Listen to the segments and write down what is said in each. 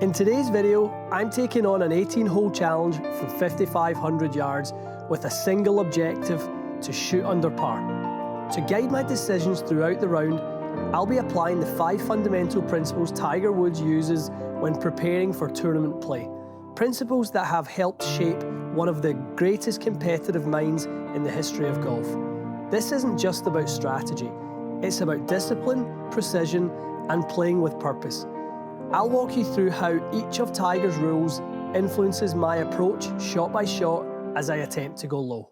In today's video, I'm taking on an 18-hole challenge from 5,500 yards with a single objective to shoot under par. To guide my decisions throughout the round, I'll be applying the 5 fundamental principles Tiger Woods uses when preparing for tournament play. Principles that have helped shape one of the greatest competitive minds in the history of golf. This isn't just about strategy, it's about discipline, precision, and playing with purpose. I'll walk you through how each of Tiger's rules influences my approach shot by shot as I attempt to go low.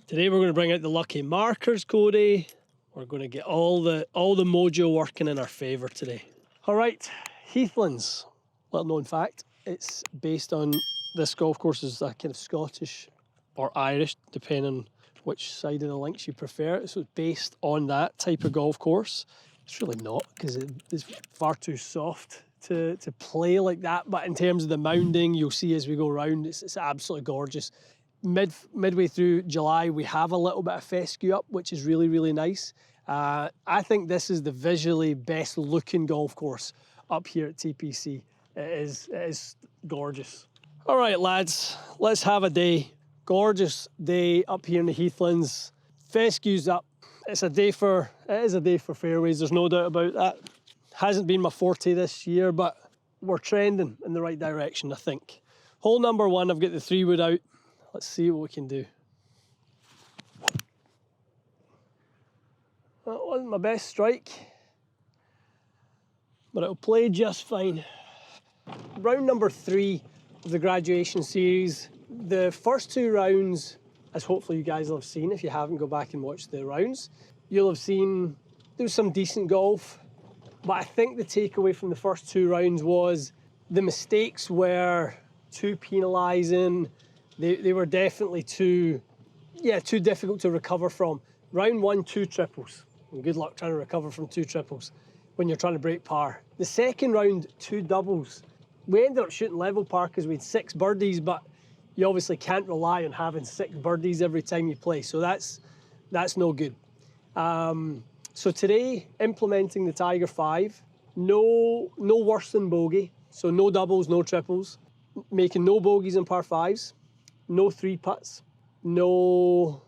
Today we're going to bring out the lucky markers, Cody. We're going to get all the mojo working in our favour today. All right, Heathlands, little known fact, it's based on, this golf course is a kind of Scottish or Irish, depending on which side of the links you prefer. So it's based on that type of golf course. It's really not, because it's far too soft to play like that. But in terms of the mounding, you'll see as we go around, it's absolutely gorgeous. Midway through July, we have a little bit of fescue up, which is really, really nice. I think this is the visually best looking golf course up here at TPC. It is gorgeous. All right, lads, let's have a day. Gorgeous day up here in the Heathlands. Fescue's up. It is a day for fairways, there's no doubt about that. Hasn't been my forte this year, but we're trending in the right direction, I think. Hole number 1, I've got the 3-wood out. Let's see what we can do. That wasn't my best strike, but it'll play just fine. Round number 3 of the graduation series. The first 2 rounds, as hopefully you guys will have seen, if you haven't, go back and watch the rounds. You'll have seen there was some decent golf, but I think the takeaway from the first 2 rounds was the mistakes were too penalising. They were definitely too difficult to recover from. Round 1, 2 triples. And good luck trying to recover from 2 triples when you're trying to break par. The second round, 2 doubles. We ended up shooting level par because we had 6 birdies, but you obviously can't rely on having 6 birdies every time you play, so that's no good. So today, implementing the Tiger 5, no worse than bogey, so no doubles, no triples, making no bogeys in par 5s, no 3 putts, no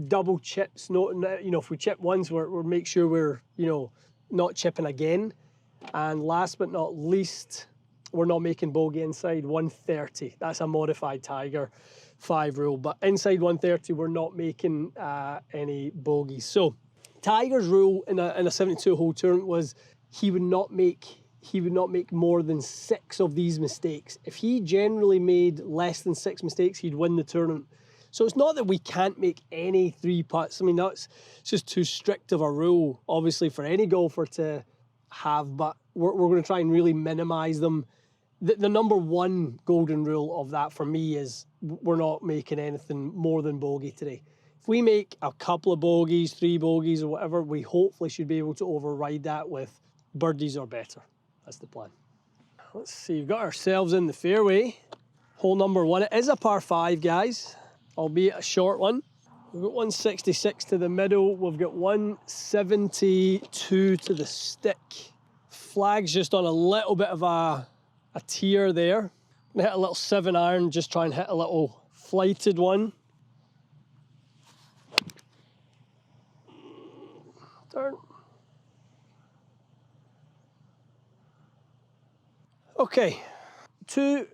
double chips, if we chip once, we're make sure we're, not chipping again. And last but not least, we're not making bogey inside 130. That's a modified Tiger 5 rule, but inside 130, we're not making any bogeys. So Tiger's rule in a 72-hole tournament was he would not make more than 6 of these mistakes. If he generally made less than 6 mistakes, he'd win the tournament. So it's not that we can't make any 3 putts. I mean, it's just too strict of a rule, obviously, for any golfer to have, but we're going to try and really minimise them. The number 1 golden rule of that for me is we're not making anything more than bogey today. If we make a couple of bogeys, 3 bogeys or whatever, we hopefully should be able to override that with birdies or better. That's the plan. Let's see, we've got ourselves in the fairway. Hole number 1, it is a par 5, guys, albeit a short one. We've got 166 to the middle. We've got 172 to the stick. Flag's just on a little bit of a tear there. I'm gonna hit a little 7-iron, just try and hit a little flighted one. Turn. Okay, two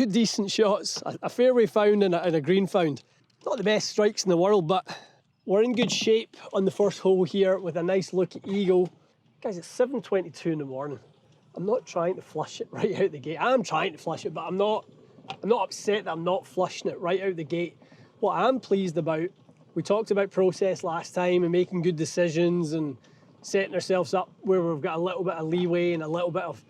decent shots, a fairway found and a green found. Not the best strikes in the world, but we're in good shape on the first hole here with a nice look at eagle. Guys, it's 7:22 in the morning. I'm not trying to flush it right out the gate. I'm trying to flush it, but I'm not upset that I'm not flushing it right out the gate. What I'm pleased about, we talked about process last time and making good decisions and setting ourselves up where we've got a little bit of leeway and a little bit of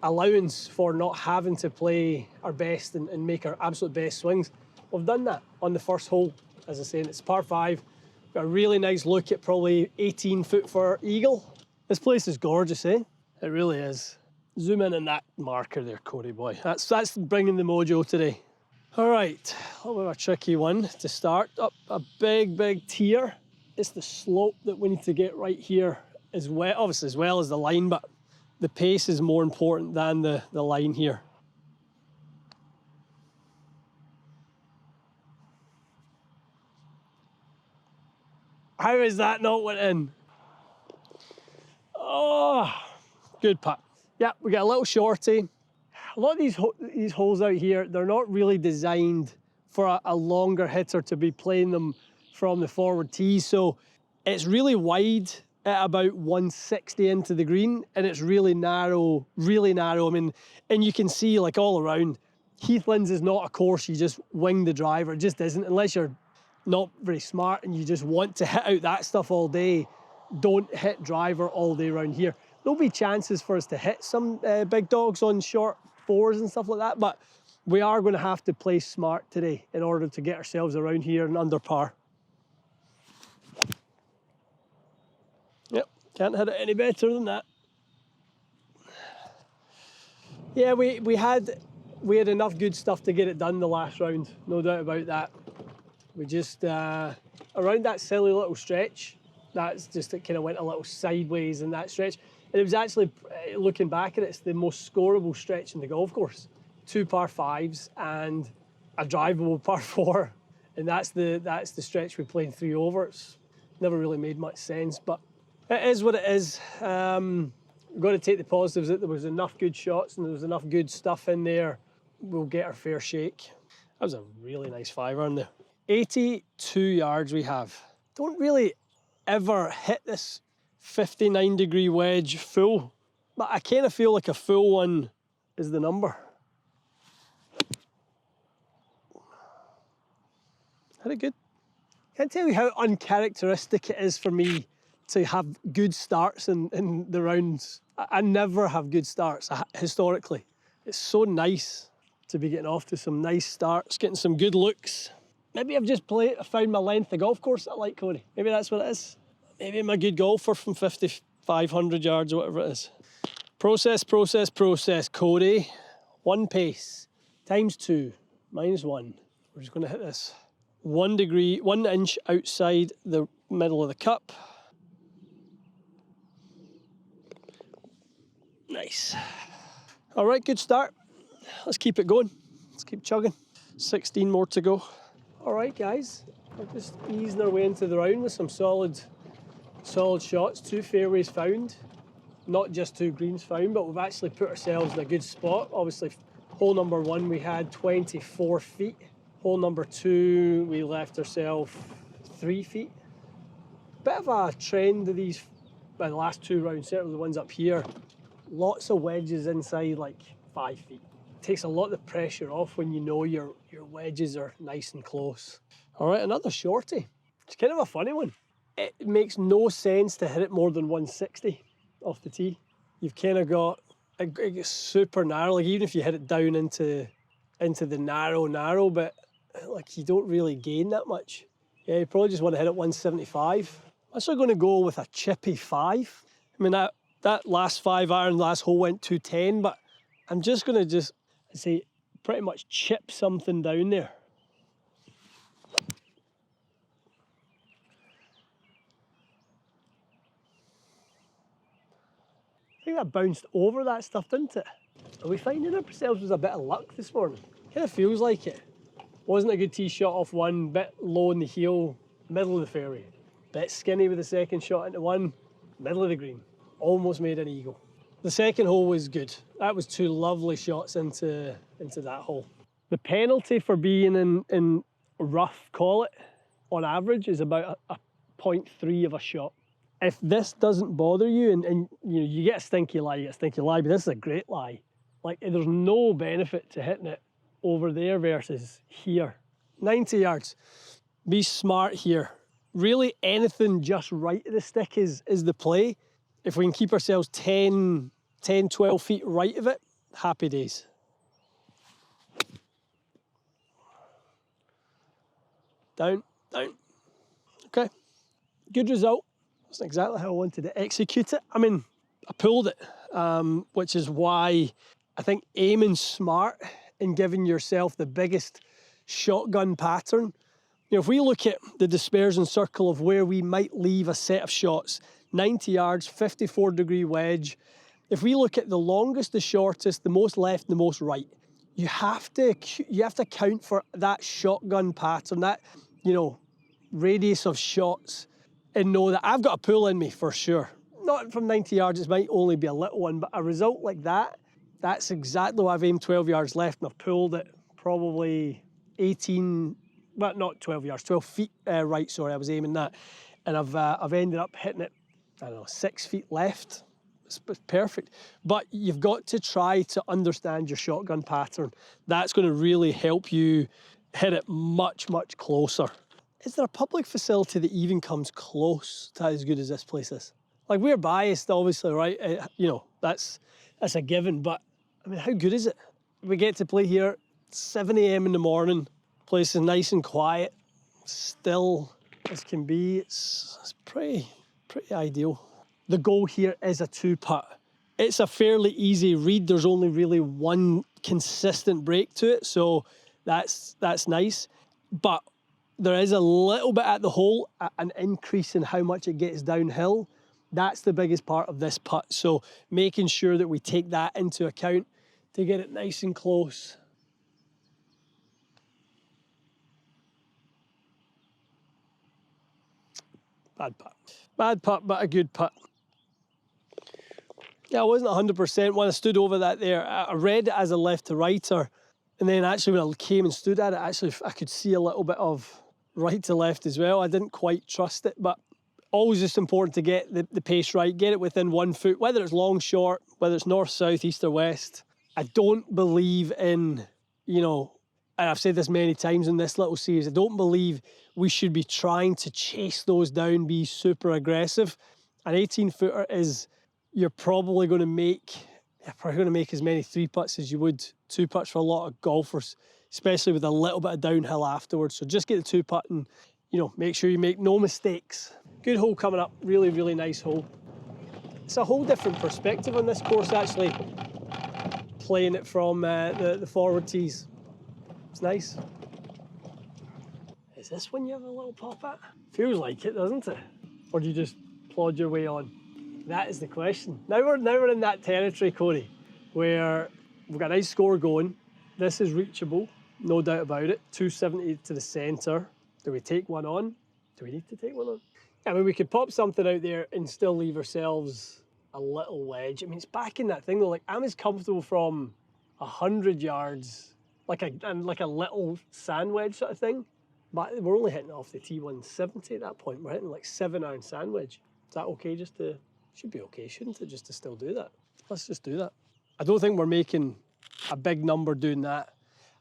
allowance for not having to play our best and make our absolute best swings. We've done that on the first hole. As I say, it's par 5. Got a really nice look at probably 18 foot for eagle. This place is gorgeous, eh? It really is. Zoom in on that marker there, Cody boy. That's bringing the mojo today. All right, a little bit of a tricky one to start. Up a big tier. It's the slope that we need to get right here as well, obviously as well as the line, but the pace is more important than the line here. How is that not went in? Oh, good putt. Yeah, we got a little shorty. A lot of these holes out here, they're not really designed for a longer hitter to be playing them from the forward tee. So it's really wide at about 160 into the green, and it's really narrow, really narrow. I mean, and you can see like all around, Heathlands is not a course you just wing the driver. It just isn't, unless you're not very smart and you just want to hit out that stuff all day. Don't hit driver all day around here. There'll be chances for us to hit some big dogs on short fours and stuff like that, but we are going to have to play smart today in order to get ourselves around here and under par. Yep, can't hit it any better than that. Yeah, we had enough good stuff to get it done the last round, no doubt about that. We just, around that silly little stretch, that's just, it kind of went a little sideways in that stretch. And it was actually, looking back at it, it's the most scoreable stretch in the golf course. 2 par 5s and a drivable par 4. And that's the stretch we played 3 over. It's never really made much sense, but it is what it is. We've got to take the positives that there was enough good shots and there was enough good stuff in there. We'll get our fair shake. That was a really nice 5-iron there. 82 yards we have. Don't really ever hit this 59-degree wedge full, but I kind of feel like a full one is the number. Had it good. Can't tell you how uncharacteristic it is for me to have good starts in the rounds. I never have good starts, historically. It's so nice to be getting off to some nice starts, getting some good looks. Maybe I've just found my length of golf course I like, Cody. Maybe that's what it is. Maybe I'm a good golfer from 5,500 yards or whatever it is. Process, Cody. 1 pace, times 2, minus 1. We're just gonna hit this 1 inch outside the middle of the cup. Nice. All right, good start. Let's keep it going. Let's keep chugging. 16 more to go. All right, guys, we're just easing our way into the round with some solid shots. 2 fairways found, not just 2 greens found, but we've actually put ourselves in a good spot. Obviously, hole number 1, we had 24 feet. Hole number 2, we left ourselves 3 feet. Bit of a trend of these, by the last 2 rounds, certainly the ones up here, lots of wedges inside like 5 feet. Takes a lot of the pressure off when you know your wedges are nice and close. All right, another shorty. It's kind of a funny one. It makes no sense to hit it more than 160 off the tee. You've kind of got, it gets super narrow, like even if you hit it down into the narrow, but like you don't really gain that much. Yeah, you probably just want to hit it 175. I'm actually going to go with a chippy 5. I mean, that last 5-iron, last hole went 210, but I'm just going to say pretty much chip something down there. I think that bounced over that stuff, didn't it? Are we finding ourselves with a bit of luck this morning? Kind of feels like it. Wasn't a good tee shot off 1, bit low in the heel, middle of the fairway. Bit skinny with the second shot into 1, middle of the green. Almost made an eagle. The second hole was good. That was 2 lovely shots into that hole. The penalty for being in rough, call it, on average, is about a 0.3 of a shot. If this doesn't bother you, and you know, you get a stinky lie, but this is a great lie. Like, there's no benefit to hitting it over there versus here. 90 yards. Be smart here. Really, anything just right of the stick is the play. If we can keep ourselves 10, 12 feet right of it, happy days. Down. Okay. Good result. That's exactly how I wanted to execute it. I mean, pulled it, which is why I think aiming smart and giving yourself the biggest shotgun pattern. You know, if we look at the dispersion circle of where we might leave a set of shots, 90 yards, 54-degree wedge. If we look at the longest, the shortest, the most left, the most right, you have to account for that shotgun pattern, that, you know, radius of shots, and know that I've got a pull in me for sure. Not from 90 yards, it might only be a little one, but a result like that, that's exactly what I've aimed 12 yards left, and I've pulled it probably 18, well, not 12 yards, 12 feet right, sorry, I was aiming that. And I've ended up hitting it, I don't know, 6 feet left. It's perfect. But you've got to try to understand your shotgun pattern. That's going to really help you hit it much, much closer. Is there a public facility that even comes close to as good as this place is? Like, we're biased, obviously, right? You know, that's a given, but I mean, how good is it? We get to play here 7 a.m. in the morning. Place is nice and quiet, still as can be. It's pretty ideal. The goal here is a 2-putt. It's a fairly easy read. There's only really one consistent break to it, so that's nice. But there is a little bit at the hole, an increase in how much it gets downhill. That's the biggest part of this putt. So making sure that we take that into account to get it nice and close. Bad putt. Bad putt, but a good putt. Yeah, I wasn't 100% when I stood over that there. I read it as a left to righter, and then actually when I came and stood at it, actually I could see a little bit of right to left as well. I didn't quite trust it, but always just important to get the pace right, get it within 1 foot, whether it's long, short, whether it's north, south, east or west. I don't believe in, you know, and I've said this many times in this little series, I don't believe we should be trying to chase those down, be super aggressive. An 18-footer is, you're probably going to make as many 3-putts as you would 2-putts for a lot of golfers, especially with a little bit of downhill afterwards. So just get the 2-putt and, you know, make sure you make no mistakes. Good hole coming up, really, really nice hole. It's a whole different perspective on this course, actually, playing it from the forward tees. It's nice. Is this one you have a little pop at? Feels like it, doesn't it? Or do you just plod your way on? That is the question. Now we're in that territory, Corey, where we've got a nice score going. This is reachable, no doubt about it. 270 to the centre. Do we take one on? Do we need to take one on? I mean, we could pop something out there and still leave ourselves a little wedge. I mean, it's back in that thing though. Like, I'm as comfortable from 100 yards, like a little sand wedge sort of thing. But we're only hitting off the T170 at that point. We're hitting like 7-iron sand wedge. Is that okay? Should be okay, shouldn't it? Just to still do that. Let's just do that. I don't think we're making a big number doing that.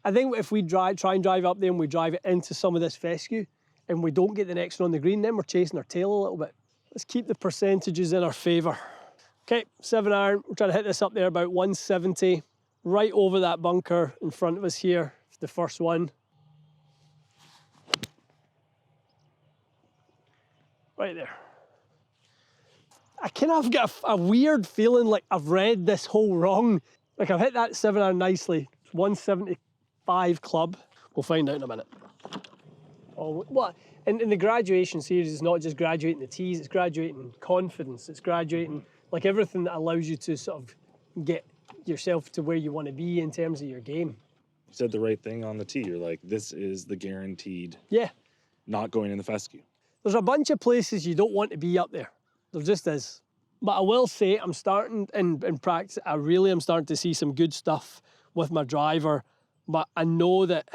I think if we try and drive up there and we drive it into some of this fescue and we don't get the next one on the green, then we're chasing our tail a little bit. Let's keep the percentages in our favour. Okay, 7-iron. We're trying to hit this up there about 170, right over that bunker in front of us here, the first one. Right there. I kind of get a weird feeling like I've read this hole wrong. Like, I've hit that 7-iron nicely. It's 175 club. We'll find out in a minute. Oh, what? In the graduation series, it's not just graduating the tees, it's graduating confidence. It's graduating, like, everything that allows you to sort of get yourself to where you want to be in terms of your game. You said the right thing on the tee. You're like, this is the guaranteed. Yeah. Not going in the fescue. There's a bunch of places you don't want to be up there. There just is. But I will say, I'm starting in practice, I really am starting to see some good stuff with my driver. But I know that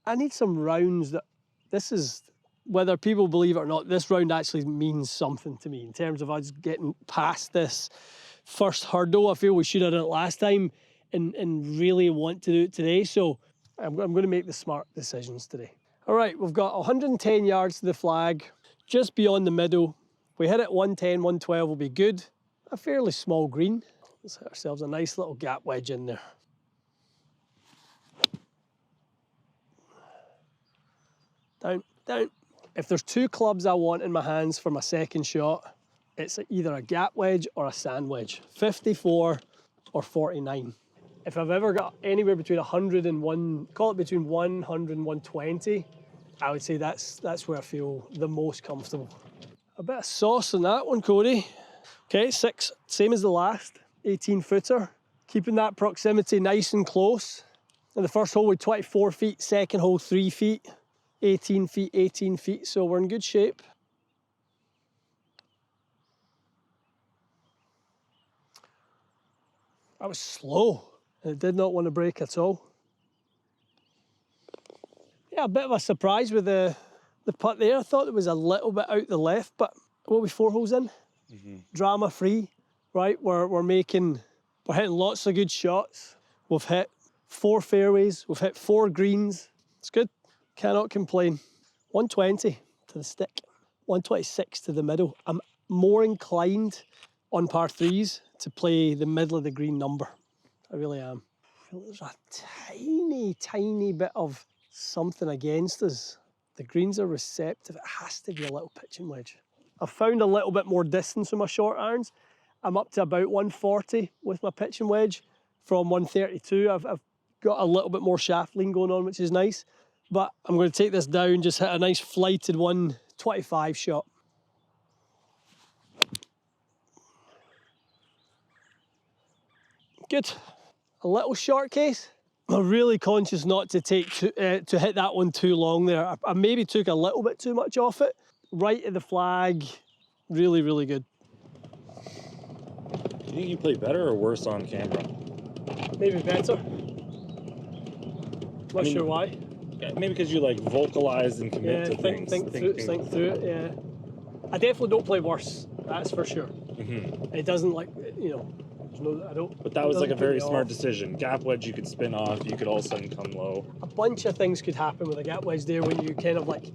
I need some rounds that, this is, whether people believe it or not, this round actually means something to me in terms of us getting past this first hurdle. I feel we should have done it last time and really want to do it today. So I'm going to make the smart decisions today. All right, we've got 110 yards to the flag, just beyond the middle. If we hit it 110, 112 will be good. A fairly small green. Let's hit ourselves a nice little gap wedge in there. Down, down. If there's 2 clubs I want in my hands for my second shot, It's either a gap wedge or a sand wedge, 54 or 49. If I've ever got anywhere between 100 and call it between 100 and 120, I would say that's where I feel the most comfortable. A bit of sauce on that one, Cody. Okay, 6, same as the last, 18 footer. Keeping that proximity nice and close. And the first hole with 24 feet, second hole 3 feet, 18 feet, 18 feet. So we're in good shape. I was slow. It did not want to break at all. Yeah, a bit of a surprise with the putt there. I thought it was a little bit out the left, but what are we 4 holes in? Drama free, right? We're hitting lots of good shots. We've hit 4 fairways, we've hit 4 greens. It's good, cannot complain. 120 to the stick, 126 to the middle. I'm more inclined on par 3s to play the middle of the green number. I really am. I feel there's a tiny bit of something against us. The greens are receptive. It has to be a little pitching wedge. I've found a little bit more distance with my short irons. I'm up to about 140 with my pitching wedge from 132. I've got a little bit more shaft lean going on, which is nice. But I'm going to take this down, just hit a nice flighted 125 shot. Good. A little short case. I'm really conscious not to to hit that one too long there. I maybe took a little bit too much off it. Right at the flag. Really, really good. Do you think you play better or worse on camera? Maybe better. Not sure why. Maybe because you like vocalize and commit to think things. Think through it, yeah. I definitely don't play worse, that's for sure. It doesn't I don't. But that was like a very smart decision. Gap wedge you could spin off, you could all of a sudden come low. A bunch of things could happen with a gap wedge there when you kind of like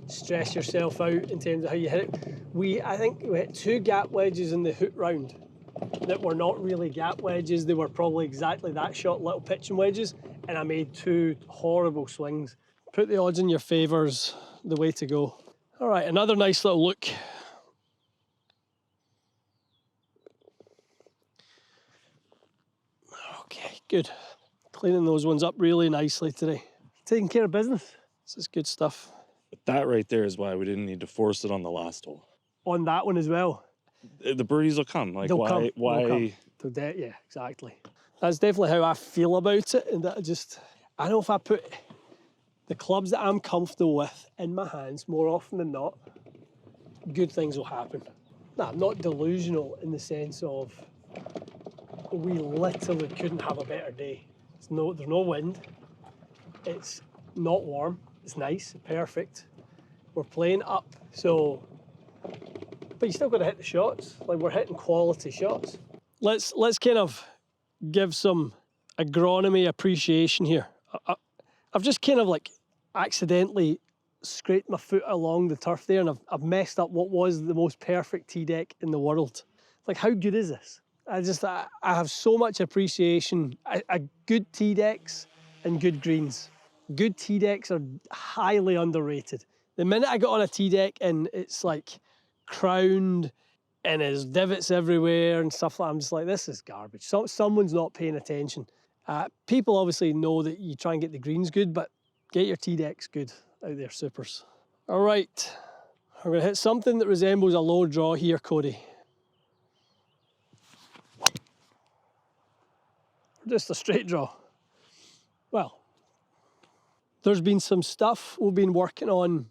stress yourself out in terms of how you hit it. I think we hit 2 gap wedges in the hoot round that were not really gap wedges. They were probably exactly that shot, little pitching wedges, and I made 2 horrible swings. Put the odds in your favours, the way to go. All right, another nice little look. Okay, good. Cleaning those ones up really nicely today. Taking care of business. This is good stuff. But that right there is why we didn't need to force it on the last hole. On that one as well. The birdies will come. Like, They'll come. why? Yeah, exactly. That's definitely how I feel about it. And that I know if I put the clubs that I'm comfortable with in my hands more often than not, good things will happen. Now, I'm not delusional in the sense of we literally couldn't have a better day. There's no wind. It's not warm. It's nice, perfect. We're playing up, so, but you still got to hit the shots. Like, we're hitting quality shots. Let's kind of give some agronomy appreciation here. I've just kind of like accidentally scraped my foot along the turf there, and I've messed up what was the most perfect tee deck in the world. Like, how good is this? I have so much appreciation. Good tee decks and good greens. Good tee decks are highly underrated. The minute I got on a tee deck and it's like crowned and there's divots everywhere and stuff like that, I'm just like, this is garbage. Someone's not paying attention. People obviously know that you try and get the greens good, but get your tee decks good out there, supers. All right, I'm gonna hit something that resembles a low draw here, Cody. Just a straight draw. Well, there's been some stuff we've been working on,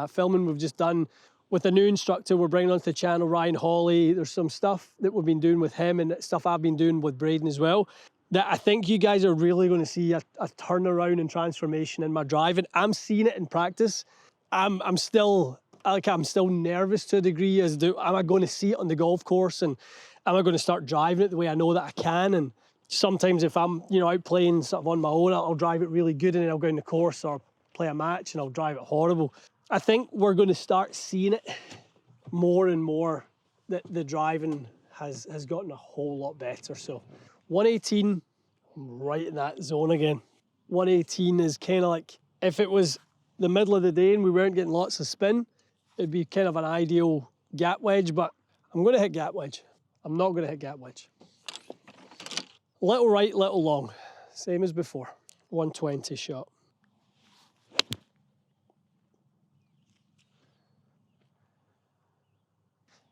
filming we've just done with a new instructor we're bringing onto the channel, Ryan Hawley. There's some stuff that we've been doing with him and stuff I've been doing with Braden as well, that I think you guys are really going to see a turnaround and transformation in my driving. I'm seeing it in practice. I'm still nervous to a degree as to, am I going to see it on the golf course, and am I going to start driving it the way I know that I can? And sometimes if I'm, out playing sort of on my own, I'll drive it really good and then I'll go in the course or play a match and I'll drive it horrible. I think we're going to start seeing it more and more, that the driving has gotten a whole lot better. So 118, I'm right in that zone again. 118 is kind of like, if it was the middle of the day and we weren't getting lots of spin, it'd be kind of an ideal gap wedge, but I'm going to hit gap wedge. I'm not going to hit gap wedge. Little right, little long. Same as before. 120 shot.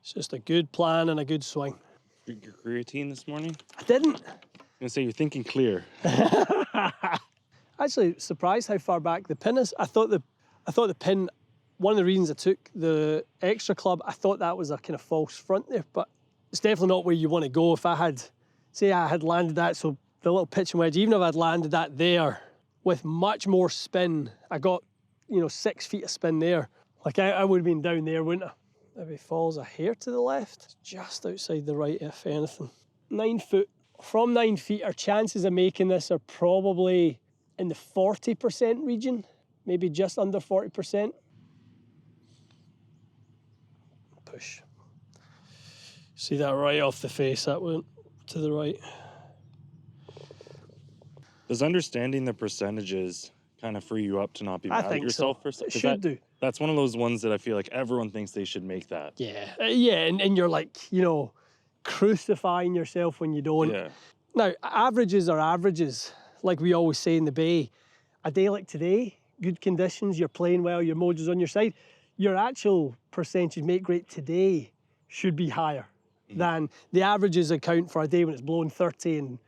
It's just a good plan and a good swing. Drink your creatine this morning? I didn't. I'm gonna say you're thinking clear. Actually, surprised how far back the pin is. I thought the pin, one of the reasons I took the extra club, I thought that was a kind of false front there, but it's definitely not where you want to go. If I had, say I had landed that, so the little pitching wedge, even if I'd landed that there with much more spin, I got, 6 feet of spin there. Like I would have been down there, wouldn't I? Maybe falls a hair to the left, just outside the right, if anything. 9 foot. From 9 feet, our chances of making this are probably in the 40% region, maybe just under 40%. Push. See that right off the face, that went to the right. Does understanding the percentages kind of free you up to not be mad at yourself? It should do. That's one of those ones that I feel like everyone thinks they should make that. Yeah, and you're like, crucifying yourself when you don't. Yeah. Now, averages are averages, like we always say in the Bay. A day like today, good conditions, you're playing well, your mojo's on your side, your actual percentage make rate today should be higher than the averages account for a day when it's blowing 30 and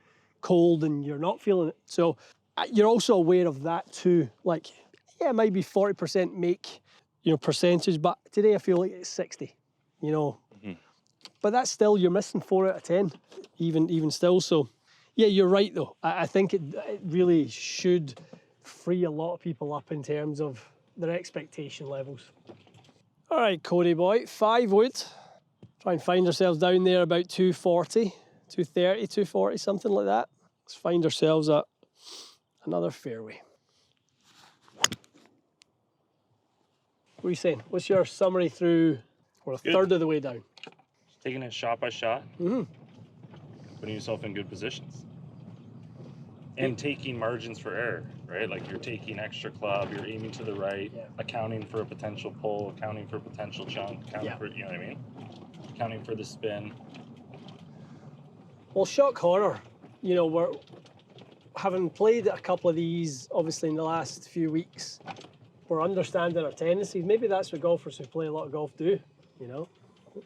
cold and you're not feeling it. So you're also aware of that too. Like, yeah, it might be 40% make, percentage, but today I feel like it's 60, But that's still, you're missing 4 out of 10, even still. So, yeah, you're right though. I think it really should free a lot of people up in terms of their expectation levels. All right, Cody boy, 5 wood. Try and find ourselves down there about 240, 230, 240, something like that. Let's find ourselves at another fairway. What are you saying? What's your summary through? We're a third of the way down. Taking it shot by shot. Putting yourself in good positions. And taking margins for error, right? Like you're taking extra club, you're aiming to the right, accounting for a potential pull, accounting for a potential chunk, accounting for, you know what I mean? Accounting for the spin. Well, shot corner, we're having played a couple of these, obviously in the last few weeks, we're understanding our tendencies. Maybe that's what golfers who play a lot of golf do,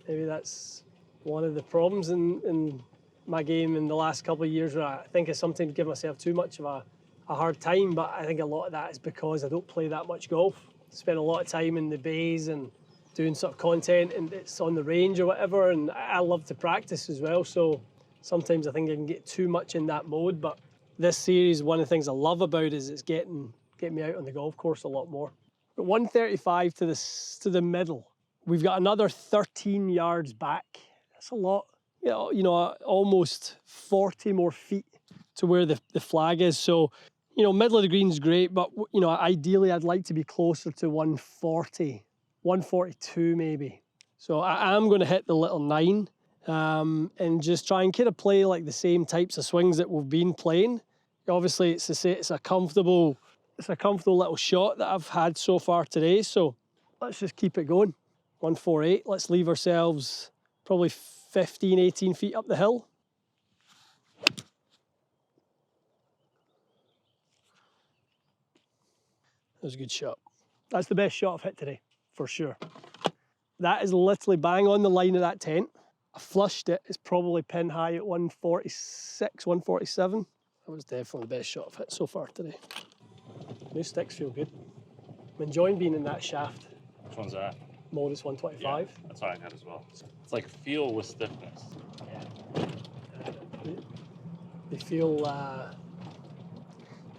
Maybe that's one of the problems in my game in the last couple of years, where I think I sometimes give myself too much of a hard time, but I think a lot of that is because I don't play that much golf. Spend a lot of time in the bays and doing sort of content, and it's on the range or whatever, and I love to practice as well, so sometimes I think I can get too much in that mode. But this series, one of the things I love about it is it's getting me out on the golf course a lot more. But 135 to the middle. We've got another 13 yards back. That's a lot. Almost 40 more feet to where the flag is. So, middle of the green's great, but, ideally I'd like to be closer to 140, 142 maybe. So I am going to hit the little 9 and just try and kind of play like the same types of swings that we've been playing. Obviously, it's a comfortable little shot that I've had so far today. So let's just keep it going. 148. Let's leave ourselves probably 15, 18 feet up the hill. That was a good shot. That's the best shot I've hit today, for sure. That is literally bang on the line of that tent. I flushed it. It's probably pin high at 146, 147. That was definitely the best shot I've hit so far today. New sticks feel good. I'm enjoying being in that shaft. Which one's that? Modus 125. Yeah, that's what I got as well. It's like feel with stiffness. Yeah. They feel,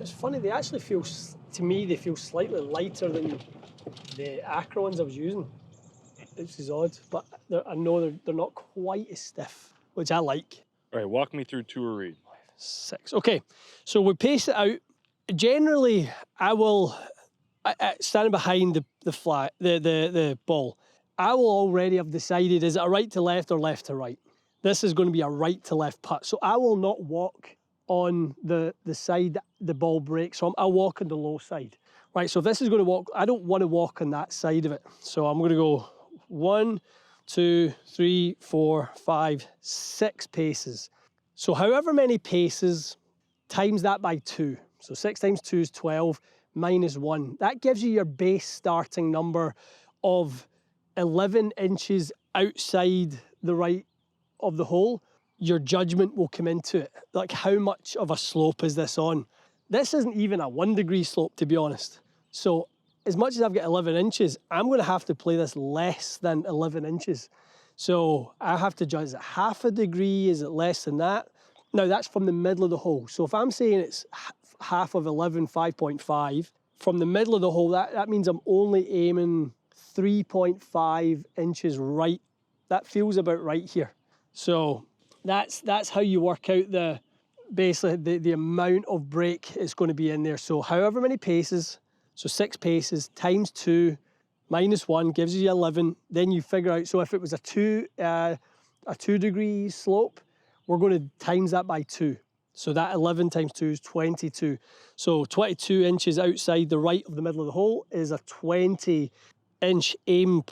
it's funny, they actually feel, to me, they feel slightly lighter than the Acro ones I was using. Which is odd, but I know they're not quite as stiff, which I like. All right, walk me through tour read. 6. Okay, so we pace it out. Generally, I will, standing behind the ball, I will already have decided, is it a right to left or left to right? This is going to be a right to left putt. So I will not walk on the side the ball breaks from. I'll walk on the low side. Right, so if this is going to walk, I don't want to walk on that side of it. So I'm going to go 1, 2, 3, 4, 5, 6 paces. So however many paces, times that by 2. So 6 times 2 is 12, minus 1. That gives you your base starting number of 11 inches outside the right of the hole. Your judgment will come into it. Like, how much of a slope is this on? This isn't even a 1 degree slope, to be honest. So as much as I've got 11 inches, I'm going to have to play this less than 11 inches. So I have to judge, is it half a degree? Is it less than that? Now that's from the middle of the hole. So if I'm saying it's half of 11, 5.5, from the middle of the hole, that means I'm only aiming 3.5 inches right. That feels about right here. So that's how you work out basically the amount of break is going to be in there. So however many paces, so 6 paces times 2 minus 1 gives you 11. Then you figure out, so if it was a 2 degree slope, we're going to times that by 2. So that 11 times 2 is 22. So 22 inches outside the right of the middle of the hole is a 20-inch aim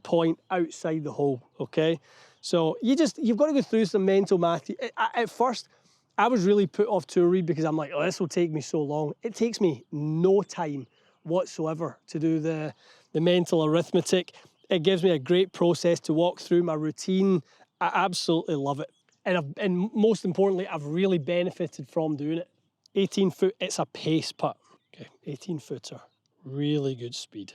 point outside the hole, okay? So you've got to go through some mental math. At first, I was really put off tour read because I'm like, oh, this will take me so long. It takes me no time whatsoever to do the mental arithmetic. It gives me a great process to walk through my routine. I absolutely love it. And most importantly, I've really benefited from doing it. 18 foot, it's a pace putt. Okay, 18 footer, really good speed.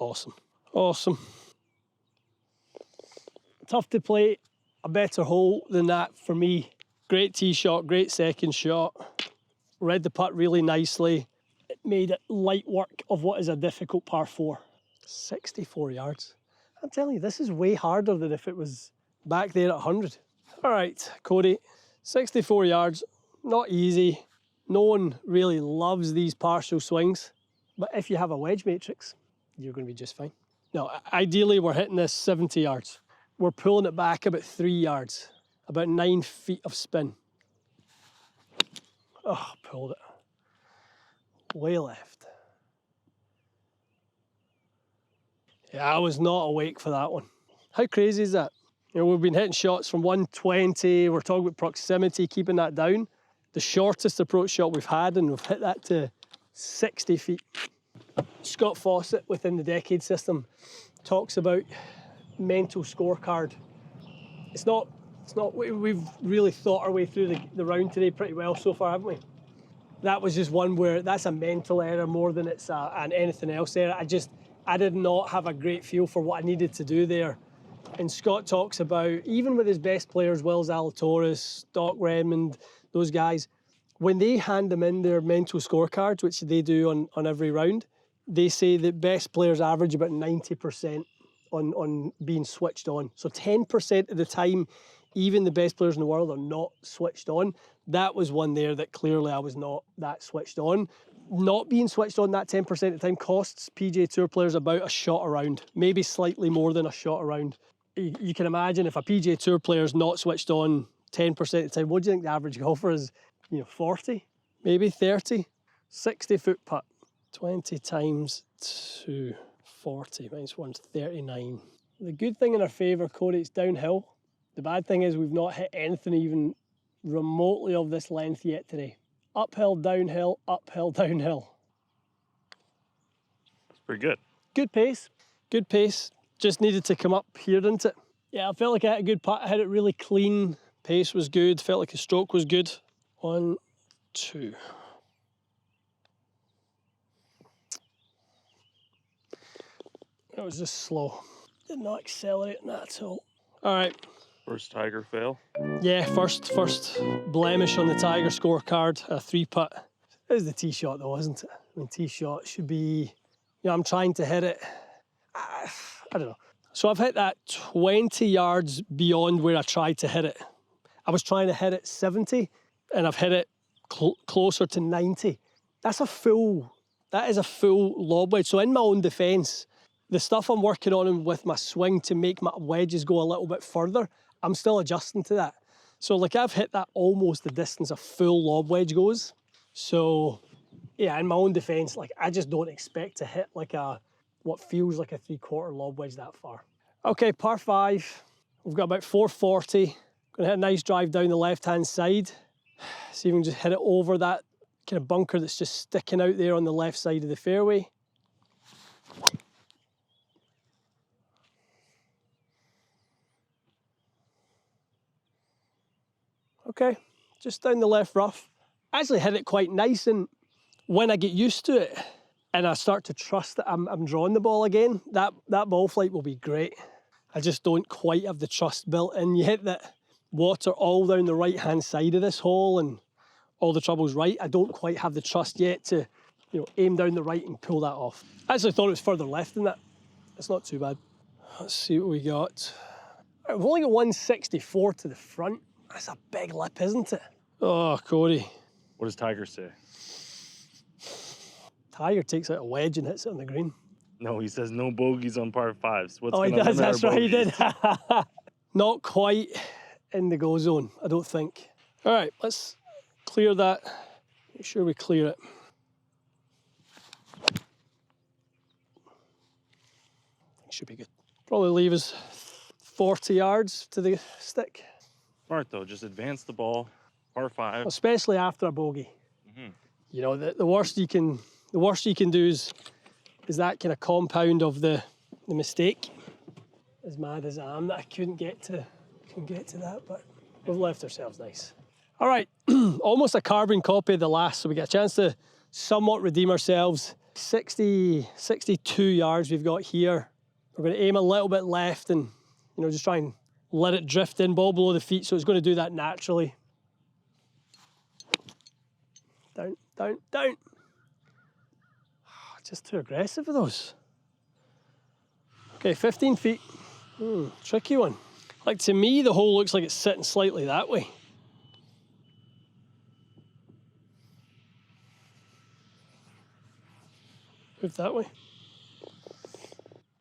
Awesome, awesome. Tough to play a better hole than that for me. Great tee shot, great second shot. Read the putt really nicely. It made it light work of what is a difficult par 4. 64 yards. I'm telling you, this is way harder than if it was back there at 100. All right, Cody, 64 yards, not easy. No one really loves these partial swings, but if you have a wedge matrix, you're going to be just fine. Now, ideally, we're hitting this 70 yards. We're pulling it back about 3 yards, about 9 feet of spin. Oh, pulled it. Way left. Yeah, I was not awake for that one. How crazy is that? You know, we've been hitting shots from 120. We're talking about proximity, keeping that down. The shortest approach shot we've had, and we've hit that to 60 feet. Scott Fawcett within the Decade System talks about mental scorecard. We've really thought our way through the round today pretty well so far, haven't we? That was just one where that's a mental error more than it's an anything else error. I did not have a great feel for what I needed to do there. And Scott talks about, even with his best players, Will Zalatoris, Doc Redmond, those guys, when they hand them in their mental scorecards, which they do on every round, they say that best players average about 90% on being switched on. So 10% of the time, even the best players in the world are not switched on. That was one there that clearly I was not that switched on. Not being switched on that 10% of the time costs PGA Tour players about a shot around, maybe slightly more than a shot around. You can imagine if a PGA Tour player is not switched on 10% of the time, what do you think the average golfer is? 40, maybe 30, 60-foot putt. 20 times 2, 40 minus 1 is 39. The good thing in our favour, Cody, it's downhill. The bad thing is we've not hit anything even remotely of this length yet today. Uphill, downhill, uphill, downhill. It's pretty good. Good pace, good pace. Just needed to come up here, didn't it? Yeah, I felt like I had a good putt. I had it really clean. Pace was good. Felt like the stroke was good. 1, 2. It was just slow. Did not accelerate in that at all. All right. First Tiger fail. Yeah, first blemish on the Tiger scorecard, a 3-putt. It was the tee shot though, wasn't it? I mean, tee shot should be, I'm trying to hit it. I don't know. So I've hit that 20 yards beyond where I tried to hit it. I was trying to hit it 70 and I've hit it closer to 90. That is a full lob wedge. So in my own defense, the stuff I'm working on with my swing to make my wedges go a little bit further, I'm still adjusting to that. So like I've hit that almost the distance a full lob wedge goes. So Yeah, in my own defence, like I just don't expect to hit like what feels like a 3/4 lob wedge that far. Okay, par 5. We've got about 440. Gonna hit a nice drive down the left-hand side. See if we can just hit it over that kind of bunker that's just sticking out there on the left side of the fairway. Okay, just down the left rough. I actually hit it quite nice, and when I get used to it and I start to trust that I'm drawing the ball again, that ball flight will be great. I just don't quite have the trust built in. You hit that water all down the right-hand side of this hole and all the trouble's right. I don't quite have the trust yet to, aim down the right and pull that off. I actually thought it was further left than that. It's not too bad. Let's see what we got. We've only got 164 to the front. That's a big lip, isn't it? Oh, Cody. What does Tiger say? Tiger takes out a wedge and hits it on the green. No, he says no bogeys on par 5s. Oh, he does, that's right, he did. Not quite in the go zone, I don't think. All right, let's clear that. Make sure we clear it. Should be good. Probably leave us 40 yards to the stick. Smart though, just advance the ball, par 5. Especially after a bogey. You know, the worst you can do is that kind of compound of the mistake. As mad as I am that I couldn't get to that, but we've left ourselves nice. All right, almost a carbon copy of the last, so we get a chance to somewhat redeem ourselves. 62 yards we've got here. We're going to aim a little bit left and, just try and let it drift in, ball below the feet, so it's going to do that naturally. Down, down, down. Just too aggressive with those. Okay, 15 feet. Tricky one. Like, to me, the hole looks like it's sitting slightly that way. Move that way.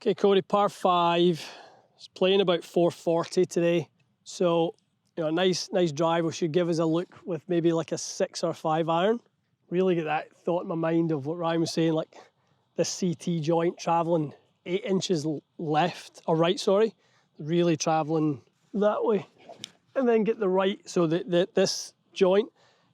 Okay, Cody, par 5. It's playing about 440 today. So, a nice drive, which should give us a look with maybe like a 6 or 5 iron. Really get that thought in my mind of what Ryan was saying, like this CT joint traveling 8 inches left, or right, sorry. Really traveling that way. And then get the right, so that this joint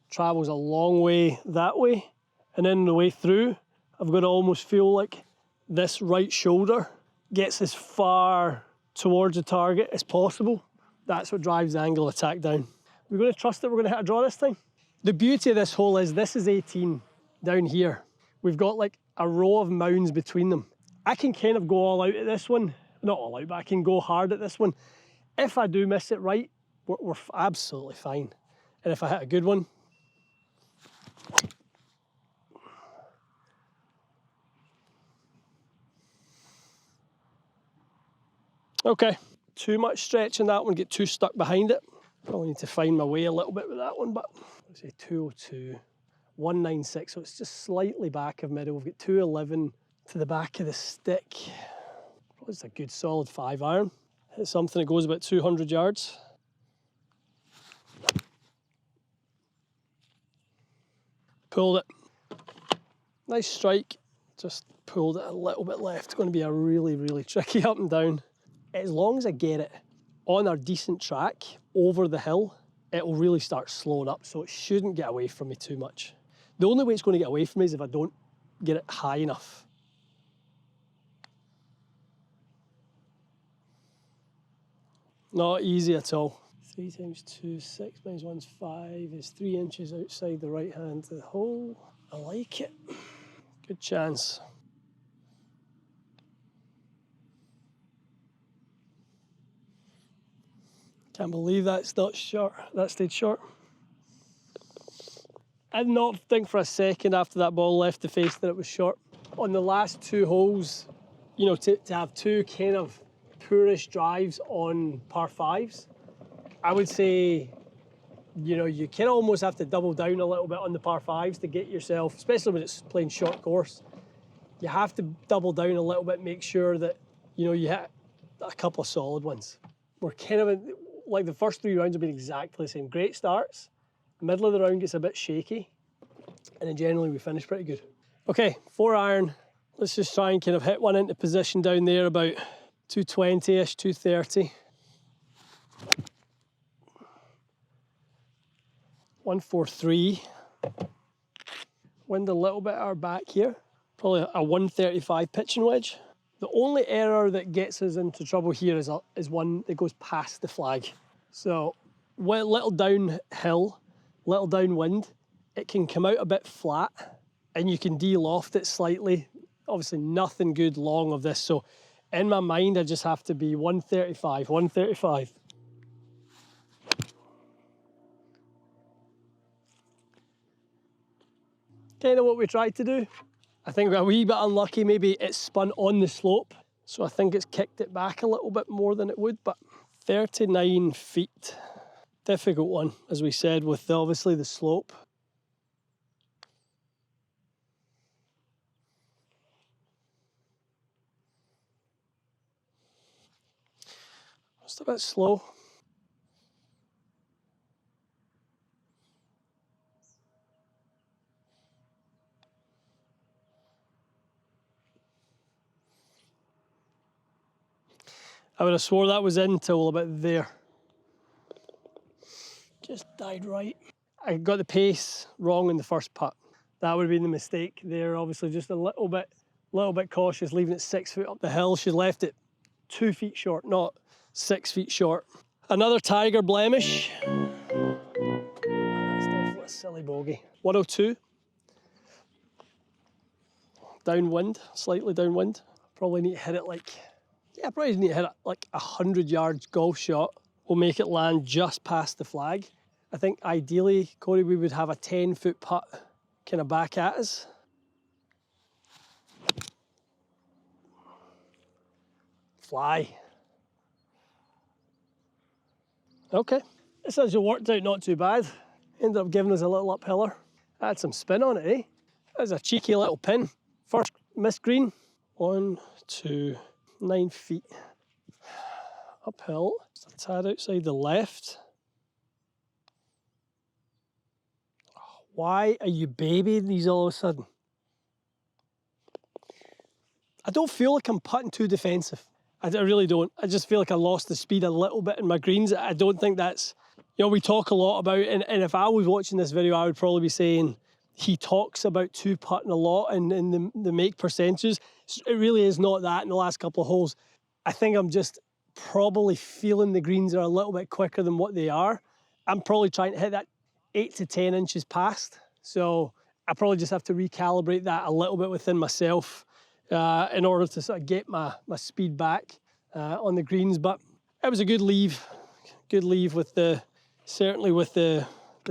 travels a long way that way. And then the way through, I've got to almost feel like this right shoulder gets as far towards the target as possible. That's what drives the angle of attack down. We're going to trust that we're going to hit a draw this time. The beauty of this hole is this is 18 down here. We've got like a row of mounds between them. I can kind of go all out at this one. Not all out, but I can go hard at this one. If I do miss it right, we're absolutely fine. And if I hit a good one, okay, too much stretch in that one, get too stuck behind it. Probably need to find my way a little bit with that one, but let's say 202, 196, so it's just slightly back of middle. We've got 211 to the back of the stick. Probably just a good solid 5 iron. Hit something that goes about 200 yards. Pulled it. Nice strike, just pulled it a little bit left. It's going to be a really, really tricky up and down. As long as I get it on a decent track over the hill, it will really start slowing up, so it shouldn't get away from me too much. The only way it's going to get away from me is if I don't get it high enough. Not easy at all. 3 times 2, 6 minus 1 is 5, is 3 inches outside the right hand of the hole. I like it. Good chance. Can't believe that's not short. That stayed short. I did not think for a second after that ball left the face that it was short. On the last 2 holes, to have 2 kind of poorish drives on par 5s, I would say, you kind of almost have to double down a little bit on the par 5s to get yourself, especially when it's playing short course. You have to double down a little bit, make sure that, you hit a couple of solid ones. We're kind of, like the first 3 rounds have been exactly the same. Great starts. The middle of the round gets a bit shaky. And then generally we finish pretty good. Okay, 4-iron. Let's just try and kind of hit one into position down there about 220-ish, 230. 143. Wind a little bit at our back here. Probably a 135 pitching wedge. The only error that gets us into trouble here is one that goes past the flag. So, little downhill, little downwind, it can come out a bit flat and you can de-loft it slightly. Obviously nothing good long of this, so in my mind I just have to be 135, 135. Kind of what we tried to do. I think we're a wee bit unlucky, maybe it spun on the slope, so I think it's kicked it back a little bit more than it would, but 39 feet. Difficult one, as we said, with obviously the slope. Just a bit slow. I would have swore that was in till about there. Just died right. I got the pace wrong in the first putt. That would have been the mistake there. Obviously just a little bit cautious, leaving it 6 foot up the hill. She left it 2 feet short, not 6 feet short. Another Tiger blemish. That's definitely a silly bogey. 102. Downwind, slightly downwind. Probably need to hit it like, yeah, probably need to hit it like 100 yards golf shot. Will make it land just past the flag. I think ideally, Corey, we would have a 10-foot putt kind of back at us. Fly. Okay, this actually worked out not too bad. Ended up giving us a little uphiller. Had some spin on it, eh? That's a cheeky little pin. First missed green. 1, 2, 9 feet. Uphill, just a tad outside the left. Why are you babying these all of a sudden? I don't feel like I'm putting too defensive. I really don't. I just feel like I lost the speed a little bit in my greens. I don't think that's, we talk a lot about, and if I was watching this video, I would probably be saying he talks about two putting a lot and the make percentages. It really is not that in the last couple of holes. I think I'm just probably feeling the greens are a little bit quicker than what they are. I'm probably trying to hit that 8 to 10 inches past. So I probably just have to recalibrate that a little bit within myself in order to sort of get my speed back on the greens. But it was a good leave with certainly with the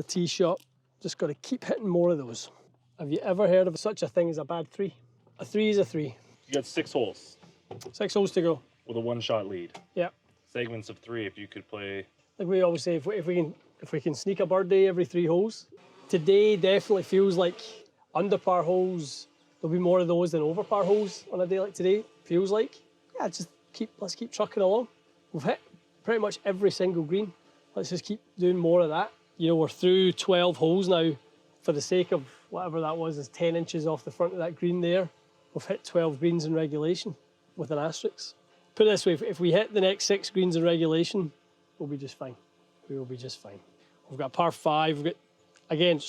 tee shot. Just got to keep hitting more of those. Have you ever heard of such a thing as a bad three? A three is a three. You got 6 holes. 6 holes to go. With a 1-shot lead. Yeah. Segments of 3 if you could play. Like we always say, if we can sneak a birdie every 3 holes. Today definitely feels like under par holes. There'll be more of those than over par holes on a day like today. Feels like. Yeah, let's keep trucking along. We've hit pretty much every single green. Let's just keep doing more of that. We're through 12 holes now. For the sake of whatever that was, is 10 inches off the front of that green there. We've hit 12 greens in regulation with an asterisk. Put it this way, if we hit the next 6 greens in regulation, we'll be just fine. We will be just fine. We've got par 5. We've got, again,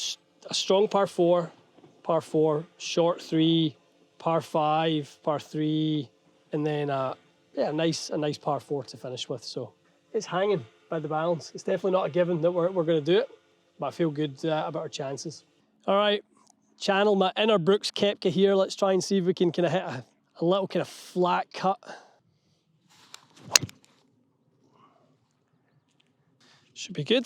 a strong par 4, short 3, par 5, par 3, and then a nice par 4 to finish with. So it's hanging by the balance. It's definitely not a given that we're going to do it, but I feel good about our chances. All right, channel my inner Brooks Koepka here. Let's try and see if we can kind of hit a little kind of flat cut. Should be good.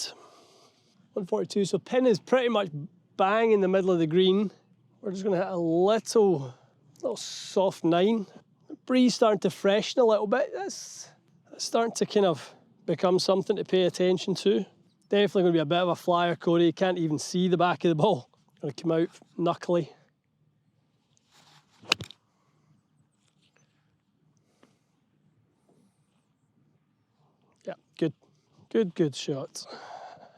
142, so pin is pretty much bang in the middle of the green. We're just going to hit a little soft 9. The breeze starting to freshen a little bit. That's starting to kind of become something to pay attention to. Definitely going to be a bit of a flyer, Corey. You can't even see the back of the ball. Going to come out knuckly. Yeah, good shot.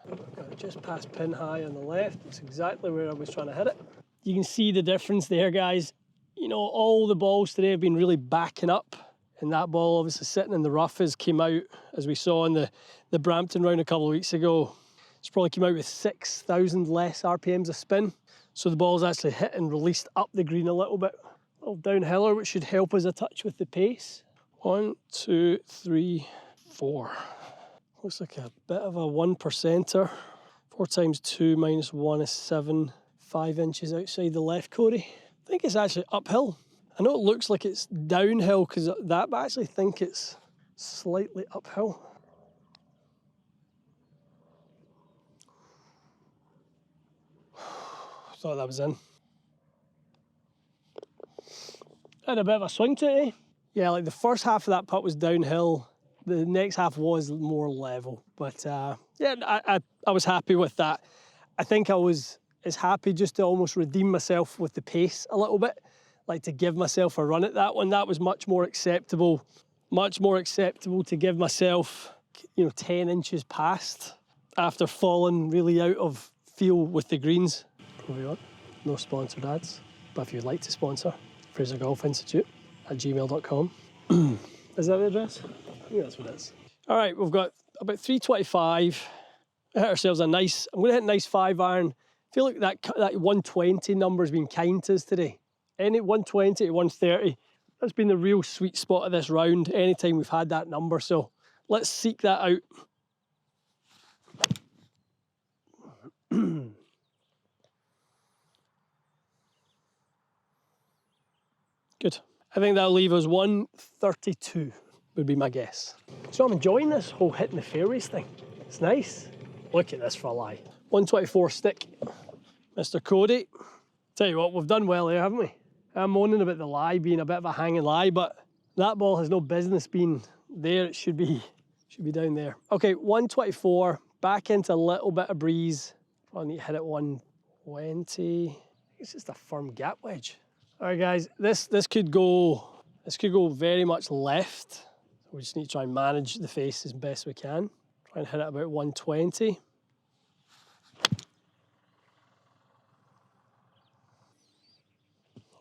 Got it just past pin high on the left. That's exactly where I was trying to hit it. You can see the difference there, guys. You know, all the balls today have been really backing up, and that ball obviously sitting in the rough came out, as we saw in the Brampton round a couple of weeks ago. It's probably came out with 6,000 less RPMs a spin. So the ball's actually hit and released up the green a little bit. A little downhiller, which should help us a touch with the pace. 1, 2, 3, 4. Looks like a bit of a 1%er. 4 times 2 minus 1 is 7. 5 inches outside the left, Corey. I think it's actually uphill. I know it looks like it's downhill because of that, but I actually think it's slightly uphill. Thought that was in. Had a bit of a swing to it, eh? Yeah, like the first half of that putt was downhill. The next half was more level. But yeah, I was happy with that. I think I was as happy just to almost redeem myself with the pace a little bit. Like to give myself a run at that one. That was much more acceptable. Much more acceptable to give myself, 10 inches past after falling really out of feel with the greens. Moving on. No sponsored ads. But if you'd like to sponsor, Fraser Golf Institute at gmail.com. Is that the address? I think that's what it is. All right, we've got about 325. Hit ourselves a nice, I'm going to hit a nice 5-iron. I feel like that 120 number has been kind to us today. Any 120 to 130, that's been the real sweet spot of this round, anytime we've had that number. So let's seek that out. Good. I think that'll leave us 132, would be my guess. So I'm enjoying this whole hitting the fairways thing. It's nice. Look at this for a lie. 124 stick. Mr. Cody. Tell you what, we've done well here, haven't we? I'm moaning about the lie being a bit of a hanging lie, but that ball has no business being there. It should be down there. Okay, 124, back into a little bit of breeze. Probably need to hit it 120. It's just a firm gap wedge. All right, guys, this could go very much left. So we just need to try and manage the face as best we can. Try and hit it about 120.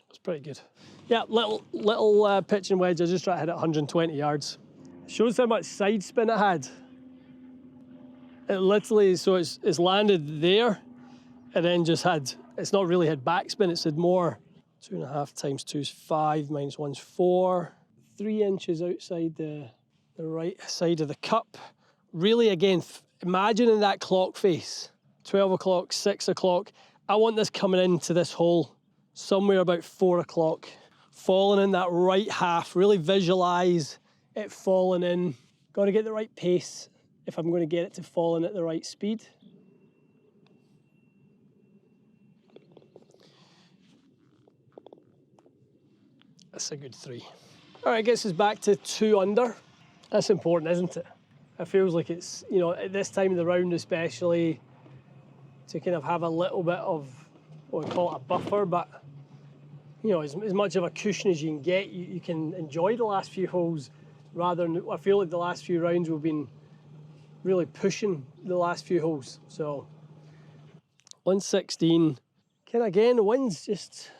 That's pretty good. Yeah, little pitching wedge. I just tried to hit it 120 yards. Shows how much side spin it had. It literally, so it's landed there, and then just had, it's not really had backspin, it's had more. 2.5 times 2 is 5, minus 1 is 4. 3 inches outside the right side of the cup. Really, again, imagining that clock face. 12 o'clock, 6 o'clock. I want this coming into this hole somewhere about 4 o'clock. Falling in that right half. Really visualize it falling in. Got to get the right pace if I'm going to get it to fall in at the right speed. That's a good 3. All right, gets us back to 2 under. That's important, isn't it? It feels like it's, at this time of the round especially, to kind of have a little bit of, what we call it, a buffer, but, as much of a cushion as you can get, you can enjoy the last few holes rather than, I feel like the last few rounds we've been really pushing the last few holes. So, 116, kind of again, the wind's just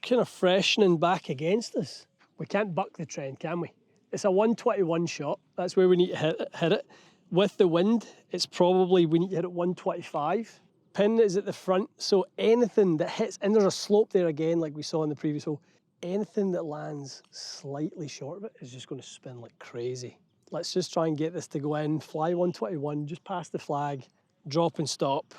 kind of freshening back against us. We can't buck the trend, can we? It's a 121 shot. That's where we need to hit it. With the wind, it's probably, we need to hit it 125. Pin is at the front, so anything that hits, and there's a slope there again, like we saw in the previous hole, anything that lands slightly short of it is just going to spin like crazy. Let's just try and get this to go in, fly 121, just past the flag, drop and stop.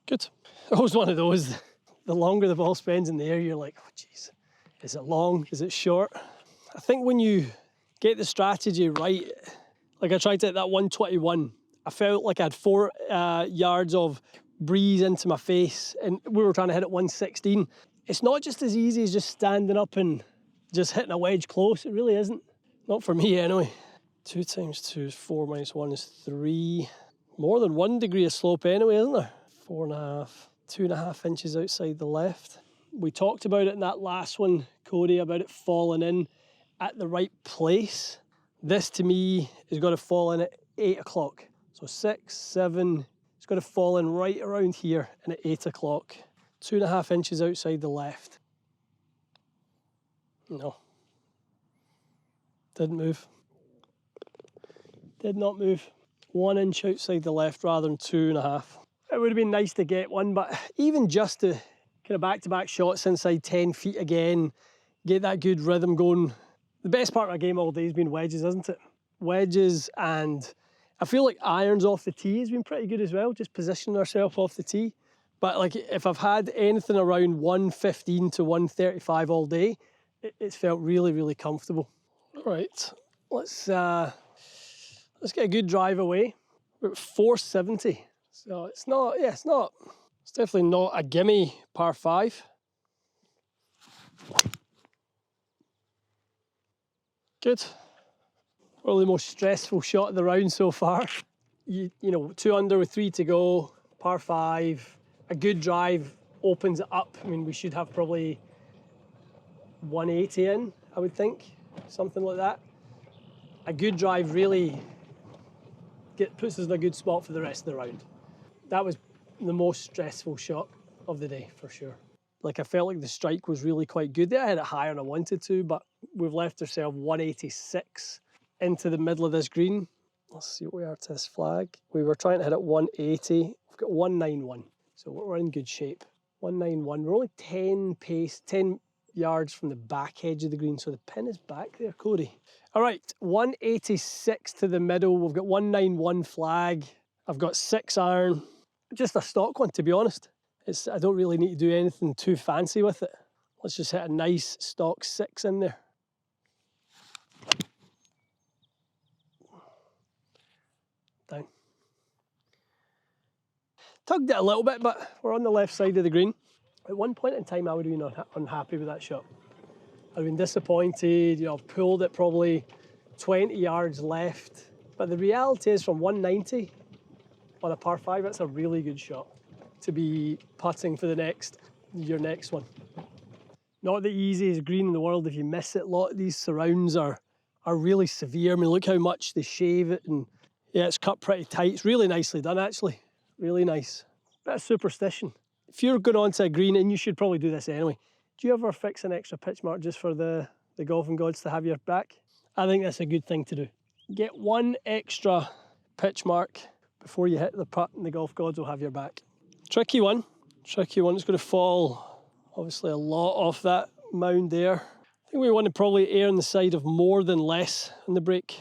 Good. It was one of those, the longer the ball spends in the air, you're like, oh geez, is it long, is it short? I think when you get the strategy right, like I tried to hit that 121, I felt like I had 4 yards of breeze into my face, and we were trying to hit it 116. It's not just as easy as just standing up and just hitting a wedge close. It really isn't. Not for me anyway. 2 times 2 is 4, minus 1 is 3. More than 1 degree of slope anyway, isn't there? 4.5, 2.5 inches outside the left. We talked about it in that last one, Cody, about it falling in at the right place. This to me is going to fall in at 8 o'clock. So 6, 7, it's going to fall in right around here and at 8 o'clock. 2.5 inches outside the left. No. Didn't move. Did not move. 1 inch outside the left rather than 2.5. It would have been nice to get one, but even just to kind of back-to-back shots inside 10 feet again, get that good rhythm going. The best part of a game all day has been wedges, isn't it? Wedges, and I feel like irons off the tee has been pretty good as well, just positioning ourselves off the tee. But like if I've had anything around 115 to 135 all day, it's felt really, really comfortable. All right, let's get a good drive away. We're at 470, so it's definitely not a gimme par 5. Good. Probably the most stressful shot of the round so far. You know, 2 under with 3 to go, par 5. A good drive opens it up. I mean, we should have probably 180 in, I would think, something like that. A good drive really puts us in a good spot for the rest of the round. That was the most stressful shot of the day, for sure. Like, I felt like the strike was really quite good there. I had it higher than I wanted to, but we've left ourselves 186 into the middle of this green. Let's see what we are to this flag. We were trying to hit at 180. We've got 191, so we're in good shape. 191. We're only 10 yards from the back edge of the green, so the pin is back there, Cody. All right, 186 to the middle. We've got 191 flag. I've got 6 iron. Just a stock one, to be honest. I don't really need to do anything too fancy with it. Let's just hit a nice stock 6 in there. Down. Tugged it a little bit, but we're on the left side of the green. At one point in time, I would have been unhappy with that shot. I'd been disappointed. You know, I've pulled it probably 20 yards left. But the reality is, from 190 on a par 5, that's a really good shot to be putting for your next one. Not the easiest green in the world if you miss it. A lot of these surrounds are really severe. I mean, look how much they shave it, and yeah, it's cut pretty tight. It's really nicely done, actually. Really nice. Bit of superstition. If you're going onto a green, and you should probably do this anyway, do you ever fix an extra pitch mark just for the golfing gods to have your back? I think that's a good thing to do. Get one extra pitch mark before you hit the putt, and the golf gods will have your back. Tricky one. It's going to fall, obviously, a lot off that mound there. I think we want to probably err on the side of more than less in the break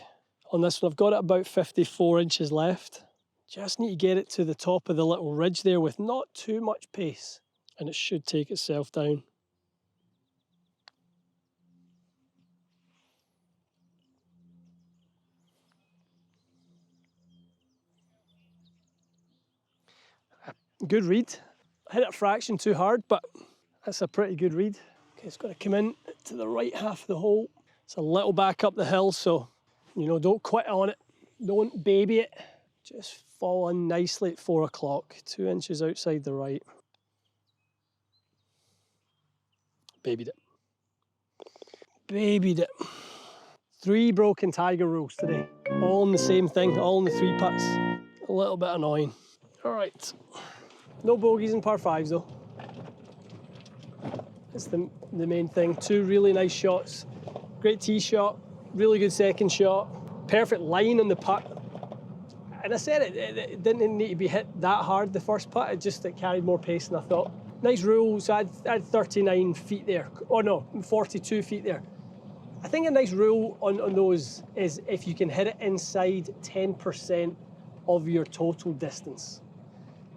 on this one. I've got it about 54 inches left. Just need to get it to the top of the little ridge there with not too much pace, and it should take itself down. Good read. I hit it a fraction too hard, but that's a pretty good read. Okay, it's got to come in to the right half of the hole. It's a little back up the hill, so, you know, don't quit on it. Don't baby it. Just fall in nicely at 4 o'clock, 2 inches outside the right. Babied it. Babied it. 3 broken Tiger rules today. All in the same thing, all in the 3 putts. A little bit annoying. All right. No bogeys in par 5s though. That's the main thing. 2 really nice shots. Great tee shot, really good second shot. Perfect line on the putt. And I said it didn't need to be hit that hard, the first putt. It carried more pace than I thought. Nice rules. I had 39 feet there. Oh no, 42 feet there. I think a nice rule on those is if you can hit it inside 10% of your total distance.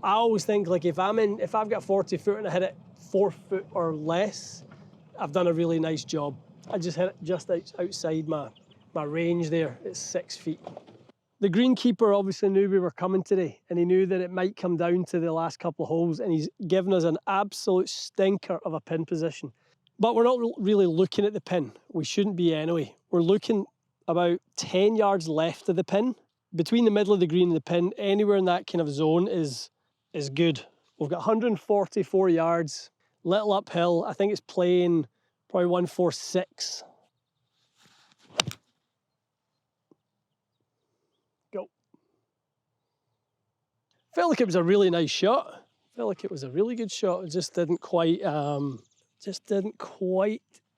I always think, like, if I've got 40 foot and I hit it 4 foot or less, I've done a really nice job. I just hit it just outside my range there. It's 6 feet. The greenkeeper obviously knew we were coming today, and he knew that it might come down to the last couple of holes, and he's given us an absolute stinker of a pin position. But we're not really looking at the pin. We shouldn't be anyway. We're looking about 10 yards left of the pin. Between the middle of the green and the pin, anywhere in that kind of zone is good. We've got 144 yards, little uphill. I think it's playing Probably 146. Go. Felt like it was a really nice shot. Felt like it was a really good shot. It just didn't quite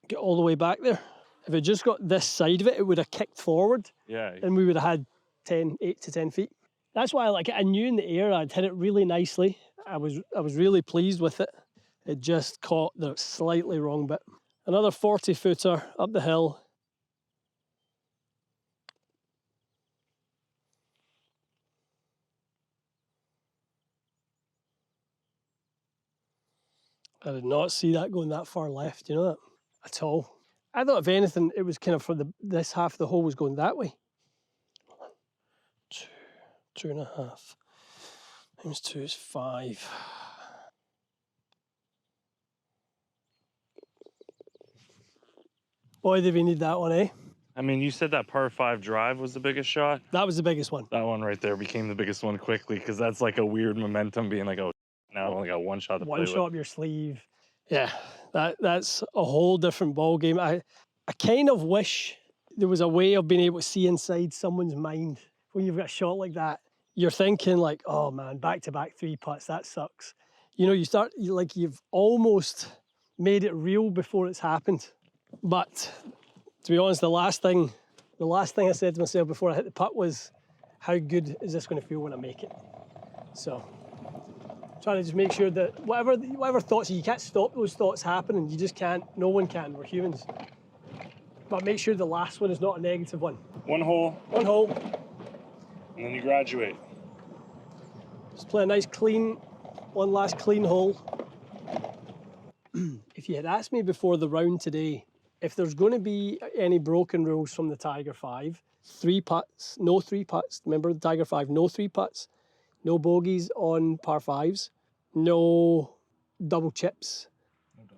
get all the way back there. If it just got this side of it, it would have kicked forward. Yeah. And we would have had 8 to 10 feet. That's why I like it. I knew in the air I'd hit it really nicely. I was really pleased with it. It just caught the slightly wrong bit. Another 40-footer up the hill. I did not see that going that far left, you know that? At all. I thought if anything, it was kind of for this half of the hole was going that way. 2.5 times 2 is 5. Boy, did we need that one, eh? I mean, you said that par 5 drive was the biggest shot. That was the biggest one. That one right there became the biggest one quickly because that's like a weird momentum being like, oh, now I've only got one shot to play with. One shot up your sleeve. Yeah, that's a whole different ball game. I kind of wish there was a way of being able to see inside someone's mind when you've got a shot like that. You're thinking like, oh man, back-to-back 3 putts, that sucks. You know, you've almost made it real before it's happened. But to be honest, the last thing I said to myself before I hit the putt was, how good is this going to feel when I make it? So, trying to just make sure that whatever thoughts, you can't stop those thoughts happening. You just can't. No one can. We're humans. But make sure the last one is not a negative one. One hole. One hole. And then you graduate. Just play a nice clean, one last clean hole. If you had asked me before the round today, if there's going to be any broken rules from the Tiger 5, 3 putts, no 3 putts. Remember the Tiger 5, no 3 putts, no bogeys on par 5s, no double chips,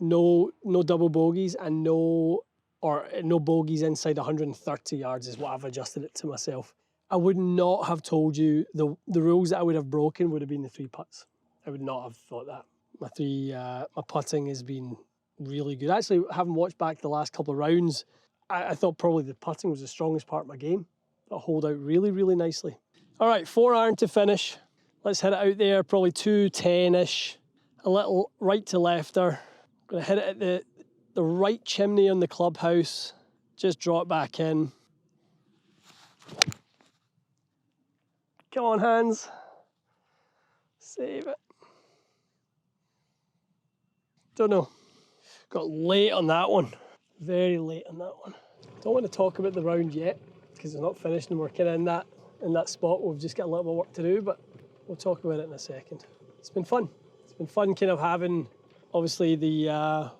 no double bogeys, and no bogeys inside 130 yards is what I've adjusted it to myself. I would not have told you the rules that I would have broken would have been the 3 putts. I would not have thought that. My putting has been really good. Actually, having watched back the last couple of rounds, I thought probably the putting was the strongest part of my game. I hold out really, really nicely. All right, 4 iron to finish. Let's hit it out there, probably 210-ish. A little right to lefter. Gonna hit it at the right chimney on the clubhouse. Just draw it back in. Come on, hands. Save it. Don't know. Got late on that one. Very late on that one. Don't want to talk about the round yet because it's not finished and we're kind of in that spot. We've just got a little bit of work to do, but we'll talk about it in a second. It's been fun. It's been fun kind of having, obviously, the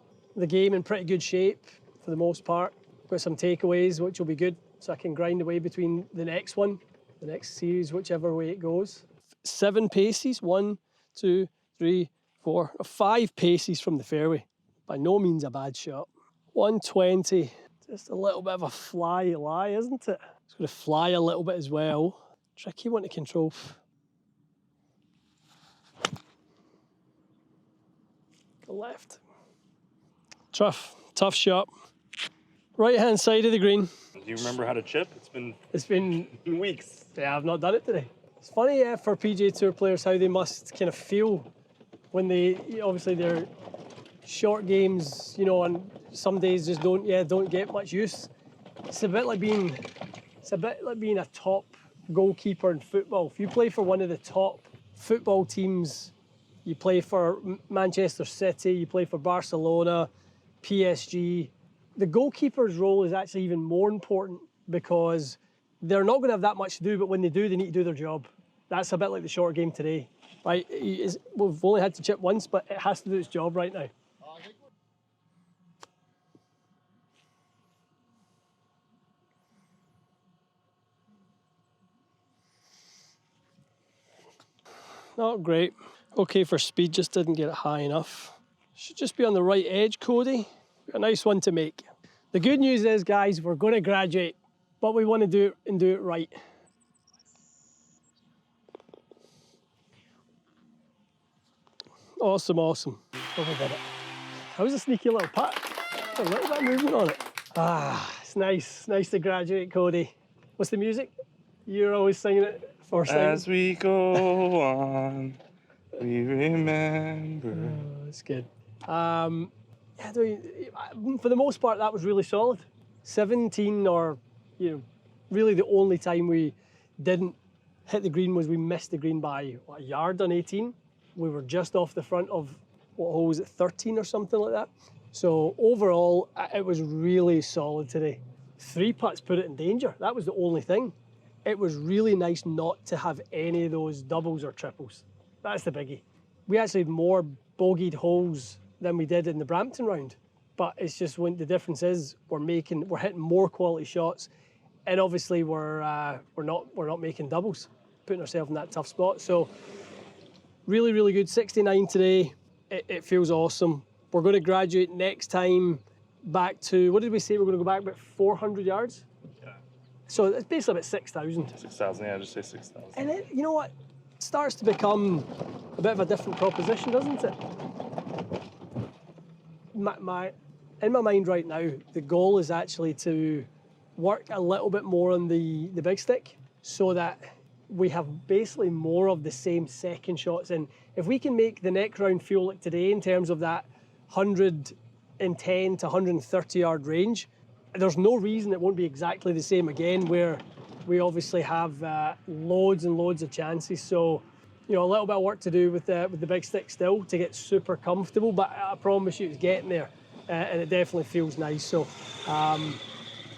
game in pretty good shape for the most part. Got some takeaways, which will be good, so I can grind away between the next one, the next series, whichever way it goes. 7 paces, 1, 2, 3, 4, 5 paces from the fairway. By no means a bad shot. 120, just a little bit of a fly lie, isn't it? It's going to fly a little bit as well. Tricky one to control. Go left. Tough shot. Right hand side of the green. Do you remember how to chip? It's been weeks. Yeah, I've not done it today. It's funny for PGA Tour players how they must kind of feel when obviously they're short games, you know, and some days just don't get much use. It's a bit like being a top goalkeeper in football. If you play for one of the top football teams, you play for Manchester City, you play for Barcelona, PSG, the goalkeeper's role is actually even more important because they're not going to have that much to do, but when they do, they need to do their job. That's a bit like the short game today. Right? We've only had to chip once, but it has to do its job right now. Not great. Okay for speed, just didn't get it high enough. Should just be on the right edge, Cody. A nice one to make. The good news is, guys, we're going to graduate, but we want to do it right. Awesome. That was a sneaky little putt. a little bit of movement on it. Ah, it's nice. Nice to graduate, Cody. What's the music? You're always singing it first thing. As we go on, we remember. Oh, that's good. Yeah, for the most part, that was really solid. 17, or really the only time we didn't hit the green was we missed the green by a yard on 18. We were just off the front of what hole was it, 13 or something like that. So overall, it was really solid today. 3 putts put it in danger. That was the only thing. It was really nice not to have any of those doubles or triples. That's the biggie. We actually had more bogeyed holes than we did in the Brampton round. But it's just when the difference is we're hitting more quality shots, and obviously we're not making doubles, putting ourselves in that tough spot. So really, really good. 69 today. It feels awesome. We're going to graduate next time back to, what did we say? We're going to go back about 400 yards? Yeah. So it's basically about 6,000. 6,000, yeah, just say 6,000. And it, you know what? It starts to become a bit of a different proposition, doesn't it? In my mind right now, the goal is actually to work a little bit more on the big stick so that we have basically more of the same second shots. And if we can make the next round feel like today in terms of that 110 to 130 yard range, there's no reason it won't be exactly the same again, where we obviously have loads and loads of chances. So, a little bit of work to do with the big stick still to get super comfortable, but I promise you it's getting there, and it definitely feels nice. So,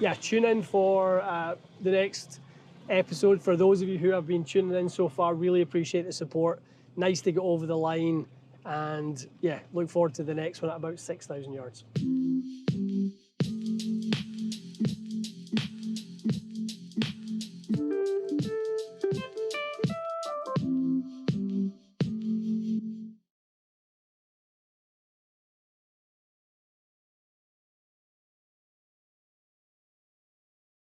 yeah, tune in for the next episode. For those of you who have been tuning in so far, really appreciate the support. Nice to get over the line, and yeah, look forward to the next one at about 6,000 yards.